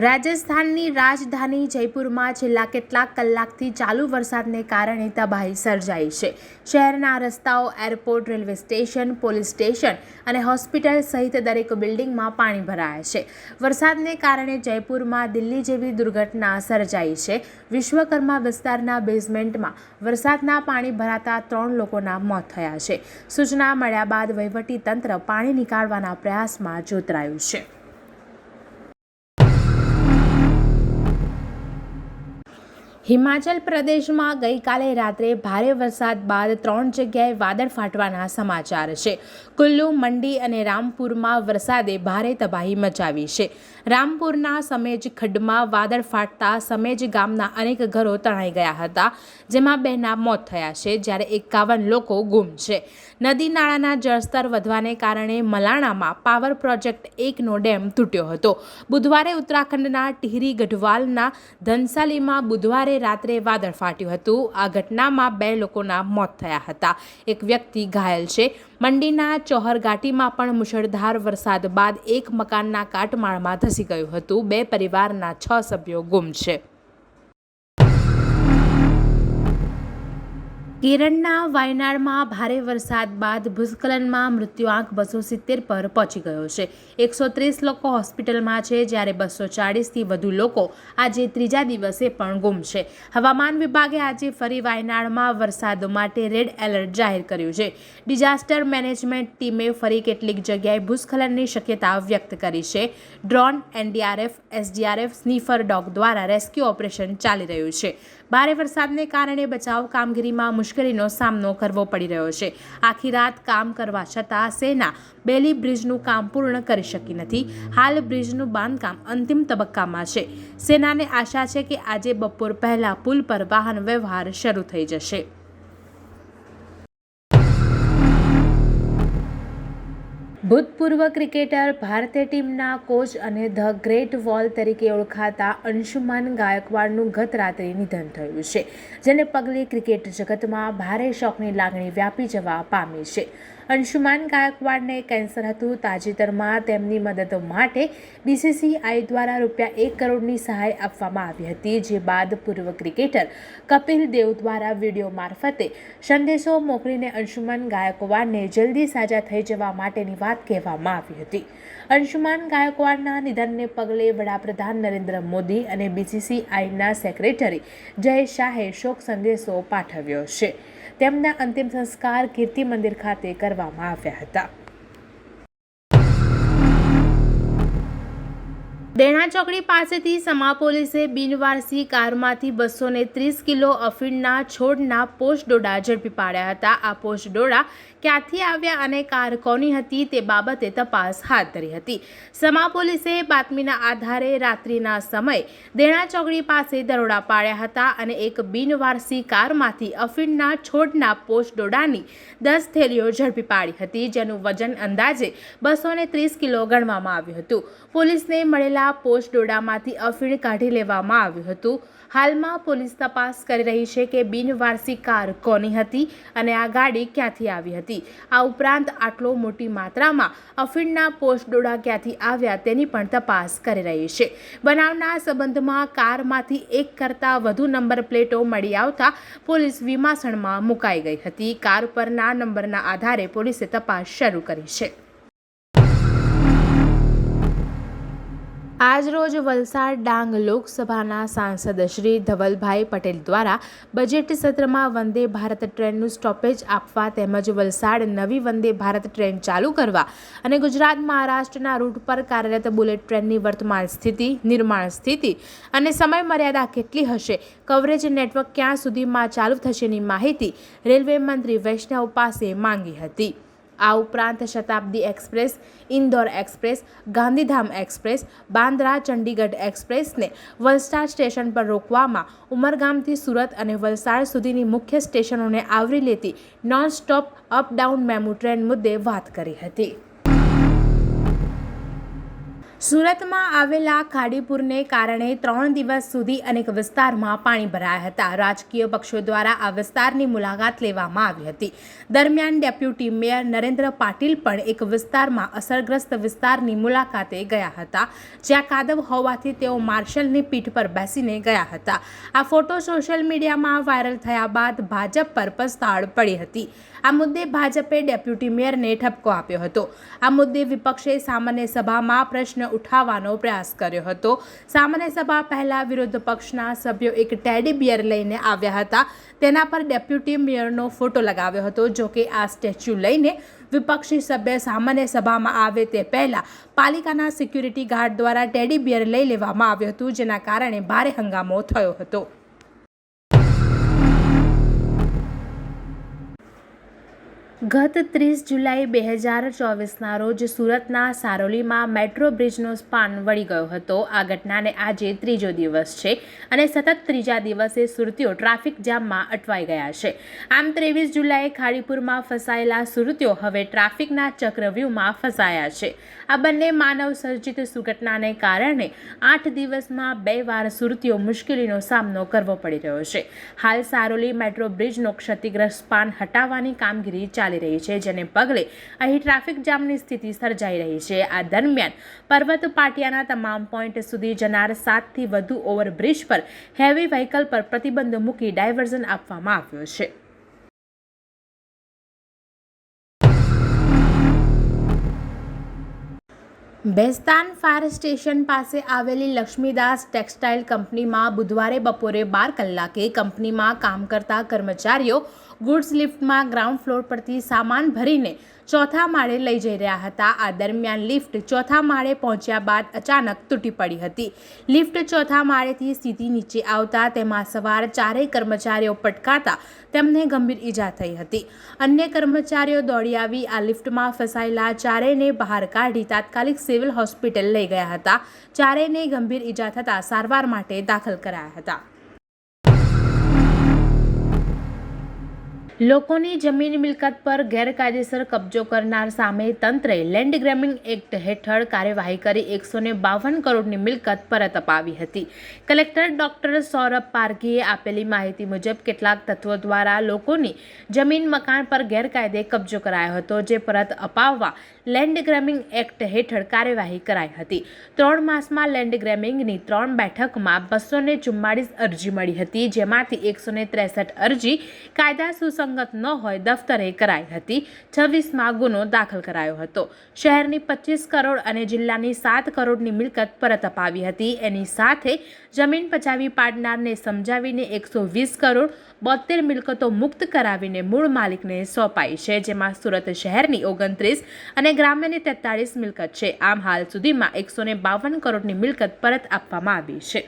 રાજસ્થાનની રાજધાની જયપુરમાં છેલ્લા કેટલાક કલાકથી ચાલુ વરસાદને કારણે તબાહી સર્જાઈ છે। શહેરના રસ્તાઓ, airport, railway station, police station અને હોસ્પિટલ સહિત દરેક બિલ્ડિંગમાં પાણી ભરાયા છે। વરસાદને કારણે જયપુરમાં દિલ્હી જેવી દુર્ઘટના સર્જાઈ છે। વિશ્વકર્મા વિસ્તારના બેઝમેન્ટમાં વરસાદના પાણી ભરાતા 3 લોકોના મોત થયા છે। સૂચના મળ્યા બાદ વહીવટી તંત્ર પાણી નીકાળવાના પ્રયાસમાં જોતરાયું છે। હિમાચલ પ્રદેશમાં ગઈકાલે રાત્રે ભારે વરસાદ બાદ 3 જગ્યાએ વાદળ ફાટવાના સમાચાર છે। કુલ્લુ, મંડી અને રામપુરમાં વરસાદે ભારે તબાહી મચાવી છે। રામપુરના સમેજ ખડ્ડમાં વાદળ ફાટતા સમેજ ગામના અનેક ઘરો તણાઈ ગયા હતા, જેમાં 2ના મોત થયા છે, જ્યારે 51 લોકો ગુમ છે। નદી નાળાના જળસ્તર વધવાને કારણે મલાણામાં પાવર પ્રોજેક્ટ 1નો ડેમ તૂટ્યો હતો। બુધવારે ઉત્તરાખંડના ટિહરી ગઢવાલના ધનસાલીમાં બુધવારે રાત્રે વાદળ ફાટ્યું હતું। આ ઘટનામાં 2 લોકોના મોત થયા હતા, 1 વ્યક્તિ ઘાયલ છે। મંડીના ચોહર ઘાટીમાં પણ મુશળધાર વરસાદ બાદ 1 મકાનના કાટમાળમાં ધસી ગયું હતું। 2 પરિવારના 6 સભ્યો ગુમ છે। કેરળના વાયનાડમાં ભારે વરસાદ બાદ ભૂસ્ખલનમાં મૃત્યુઆંક 270 પર પહોંચી ગયો છે। 130 લોકો હોસ્પિટલમાં છે, જ્યારે 240થી વધુ લોકો આજે ત્રીજા દિવસે પણ ગુમ છે। હવામાન વિભાગે આજે ફરી વાયનાડમાં વરસાદ માટે રેડ એલર્ટ જાહેર કર્યું છે। ડિઝાસ્ટર મેનેજમેન્ટ ટીમે ફરી કેટલીક જગ્યાએ ભૂસ્ખલનની શક્યતા વ્યક્ત કરી છે। Drone, NDRF, SDRF, sniffer dog દ્વારા રેસ્ક્યુ ઓપરેશન ચાલી રહ્યું છે। ભારે વરસાદને કારણે બચાવ કામગીરીમાં મુશ્કેલીનો સામનો કરવો પડી રહ્યો છે। આખી રાત કામ કરવા છતાં સેના બેલી બ્રિજનું કામ પૂર્ણ કરી શકી નથી। હાલ બ્રિજનું બાંધકામ અંતિમ તબક્કામાં છે। સેનાને આશા છે કે આજે બપોર પહેલા પુલ પર વાહન વ્યવહાર શરૂ થઈ જશે। ભૂતપૂર્વ ક્રિકેટર, ભારતીય ટીમના કોચ અને ધ ગ્રેટ વોલ તરીકે ઓળખાતા અંશુમાન ગાયકવાડનું ગત રાત્રે નિધન થયું છે, જેને પગલે ક્રિકેટ જગતમાં ભારે શોકની લાગણી વ્યાપી જવા પામી છે। અંશુમાન ગાયકવાડને કેન્સર હતું। તાજેતરમાં તેમની મદદ માટે બીસીસીઆઈ દ્વારા ₹1 કરોડની સહાય આપવામાં આવી હતી, જે બાદ પૂર્વ ક્રિકેટર કપિલ દેવ દ્વારા વિડીયો મારફતે સંદેશો મોકલીને અંશુમાન ગાયકવાડને જલ્દી સાજા થઈ જવા માટેની વાત કહેવામાં આવી હતી। અંશુમાન ગાયકવાડના નિધનને પગલે વડાપ્રધાન નરેન્દ્ર મોદી અને બીસીસીઆઈના સેક્રેટરી જય શાહે શોક સંદેશો પાઠવ્યો છે। તેમના અંતિમ સંસ્કાર કીર્તિ મંદિર ખાતે કરવામાં આવ્યા હતા। દેણા ચોકડી પાસેથી સમા પોલીસે બિનવારસી કારમાંથી 230 કિલો અફીણના છોડના પોસ્ટ ડોડા ઝડપી પાડ્યા હતા। આ પોસ્ટ ડોડા ક્યાંથી આવ્યા અને કાર કોની હતી તે બાબતે તપાસ હાથ ધરી હતી। સમા પોલીસે બાતમીના આધારે રાત્રિના સમયે દેણા ચોકડી પાસે દરોડા પાડ્યા હતા અને એક બિનવારસી કારમાંથી અફીણના છોડના પોસ્ટ ડોડાની 10 થેલીઓ ઝડપી પાડી હતી, જેનું વજન અંદાજે 230 કિલો ગણવામાં આવ્યું હતું। પોલીસને મળેલા પોસ્ટ ડોડામાંથી અફીણ કાઢી લેવામાં આવ્યું હતું। હાલમાં પોલીસ તપાસ કરી રહી છે કે બિનવારસી કાર કોની હતી અને આ ગાડી ક્યાંથી આવી હતી। આ ઉપરાંત આટલો મોટી માત્રામાં અફીણના પોસ્ટ ડોડા ક્યાંથી આવ્યા તેની પણ તપાસ કરી રહી છે। બનાવના સંબંધમાં કારમાંથી 1 કરતાં વધુ નંબર પ્લેટો મળી આવતા પોલીસ વિમાસણમાં મુકાઈ ગઈ હતી। કાર પરના નંબરના આધારે પોલીસે તપાસ શરૂ કરી છે। આજરોજ વલસાડ ડાંગ લોકસભાના સાંસદ શ્રી ધવલભાઈ પટેલ દ્વારા બજેટ સત્રમાં વંદે ભારત ટ્રેનનું સ્ટોપેજ આપવા તેમજ વલસાડ નવી વંદે ભારત ટ્રેન ચાલુ કરવા અને ગુજરાત મહારાષ્ટ્રના રૂટ પર કાર્યરત બુલેટ ટ્રેનની વર્તમાન સ્થિતિ, નિર્માણ સ્થિતિ અને સમય મર્યાદા કેટલી હશે, કવરેજ નેટવર્ક ક્યાં સુધીમાં ચાલુ થશેની માહિતી રેલવે મંત્રી વૈષ્ણવ પાસે માંગી હતી। આ ઉપરાંત Shatabdi express, Indore express, Gandhidham express, Bandra Chandigarh એક્સપ્રેસને વલસાડ સ્ટેશન પર રોકવામાં ઉમરગામથી સુરત અને વલસાડ સુધીની મુખ્ય સ્ટેશનોને આવરી લેતી non stop up down MEMU train મુદ્દે વાત કરી હતી। સુરતમાં આવેલા ખાડીપુરને કારણે 3 દિવસ સુધી અનેક વિસ્તારમાં પાણી ભરાયા હતા. રાજકીય પક્ષો દ્વારા આ વિસ્તારની મુલાકાત લેવામાં આવી હતી. દરમિયાન ડેપ્યુટી મેયર નરેન્દ્ર પાટીલ પણ એક વિસ્તારમાં અસરગ્રસ્ત વિસ્તારની મુલાકાતે ગયા હતા, જ્યાં કાદવ હોવાથી તેઓ માર્શલની પીઠ પર બેસીને ગયા હતા. આ ફોટો સોશિયલ મીડિયામાં વાયરલ થયા બાદ ભાજપ પર પસ્તાળ પડી હતી. આ મુદ્દે ભાજપે ડેપ્યુટી મેયરને ઠપકો આપ્યો હતો. આ મુદ્દે વિપક્ષે સામાન્ય સભામાં પ્રશ્ન ઉઠાવવાનો પ્રયાસ કર્યો હતો. સામાન્ય સભા પહેલા વિરોધ પક્ષના સભ્યો એક ટેડી બિયર લઈને આવ્યા હતા. તેના પર ડેપ્યુટી મેયરનો ફોટો લગાવ્યો હતો. જોકે આ સ્ટેચ્યુ લઈને વિપક્ષી સભ્ય સામાન્ય સભામાં આવે તે પહેલા પાલિકાના સિક્યુરિટી ગાર્ડ દ્વારા ટેડી બિયર લઈ લેવામાં આવ્યું હતું, જેના કારણે ભારે હંગામો થયો હતો. ગત 30 જુલાઈ 2024ના રોજ સુરતના સારોલીમાં મેટ્રો બ્રિજનો સ્પાન વળી ગયો હતો. આ ઘટનાને આજે ત્રીજો દિવસ છે અને સતત ત્રીજા દિવસે સુરતીઓ ટ્રાફિક જામમાં અટવાઈ ગયા છે. આમ 23 જુલાઈએ ખાડીપુરમાં ફસાયેલા સુરતીઓ હવે ટ્રાફિકના ચક્રવ્યૂહમાં ફસાયા છે. આ બંને માનવ સર્જિત દુર્ઘટનાને કારણે 8 દિવસમાં 2 વાર સુરતીઓ મુશ્કેલીનો સામનો કરવો પડી રહ્યો છે. હાલ સારોલી મેટ્રો બ્રિજનો ક્ષતિગ્રસ્ત સ્પાન હટાવવાની કામગીરી ચાલી રહી છે, જેને પગલે અહીં ટ્રાફિક જામની સ્થિતિ સર્જાઈ રહી છે. આ દરમિયાન પર્વત પાટિયાના તમામ પોઈન્ટ સુધી જનાર 7થી વધુ ઓવરબ્રિજ પર હેવી વ્હીકલ પર પ્રતિબંધ મૂકી ડાયવર્ઝન આપવામાં આવ્યો છે. બેસ્તાન ફાયર સ્ટેશન પાસે આવેલી લક્ષ્મીદાસ ટેક્સટાઇલ કંપનીમાં બુધવારે બપોરે 12 કલાકે કંપનીમાં કામ કરતા કર્મચારીઓ ગુડ્સ લિફ્ટમાં ગ્રાઉન્ડ ફ્લોર પરથી સામાન ભરીને ચોથા માળે લઈ જઈ રહ્યા હતા. આ દરમિયાન લિફ્ટ ચોથા માળે પહોંચ્યા બાદ અચાનક તૂટી પડી હતી. લિફ્ટ ચોથા માળેથી સીધી નીચે આવતા તેમાં સવાર 4 કર્મચારીઓ પટકાતા તેમને ગંભીર ઈજા થઈ હતી. અન્ય કર્મચારીઓ દોડી આવી આ લિફ્ટમાં ફસાયેલા ચારેયને બહાર કાઢી તાત્કાલિક સિવિલ હોસ્પિટલ લઈ ગયા હતા. ચારેયને ગંભીર ઈજા થતાં સારવાર માટે દાખલ કરાયા હતા. લોકોની જમીન મિલકત પર ગેરકાયદેસર કબજો કરનાર સામે તંત્રે લેન્ડ ગ્રેબિંગ એક્ટ હેઠળ કાર્યવાહી કરી 152 કરોડની મિલકત પરત અપાવી હતી. કલેક્ટર ડોક્ટર સૌરભ પારઘીએ આપેલી માહિતી મુજબ કેટલાક તત્વો દ્વારા લોકોની જમીન મકાન પર ગેરકાયદે કબજો કરાયો હતો, જે પરત અપાવવા લેન્ડ ગ્રેબિંગ એક્ટ હેઠળ કાર્યવાહી કરાઈ હતી. 3 માસમાં લેન્ડ ગ્રેબિંગની 3 બેઠકમાં 244 અરજી મળી હતી, જેમાંથી 163 અરજી કાયદા સુસંગત ન હોય દફતરે કરાઈ હતી. 26માં ગુનો દાખલ કરાયો હતો. શહેરની 25 કરોડ અને જિલ્લાની 7 કરોડની મિલકત પરત અપાવી હતી. એની સાથે જમીન પચાવી પાડનારને સમજાવીને 120 કરોડ 72 મિલકતો મુક્ત કરાવીને મૂળ માલિકને સોંપાઈ છે, જેમાં સુરત શહેરની 29 અને ગ્રામ્યની 43 મિલકત છે. આમ હાલ સુધીમાં 152 કરોડની મિલકત પરત આપવામાં આવી છે.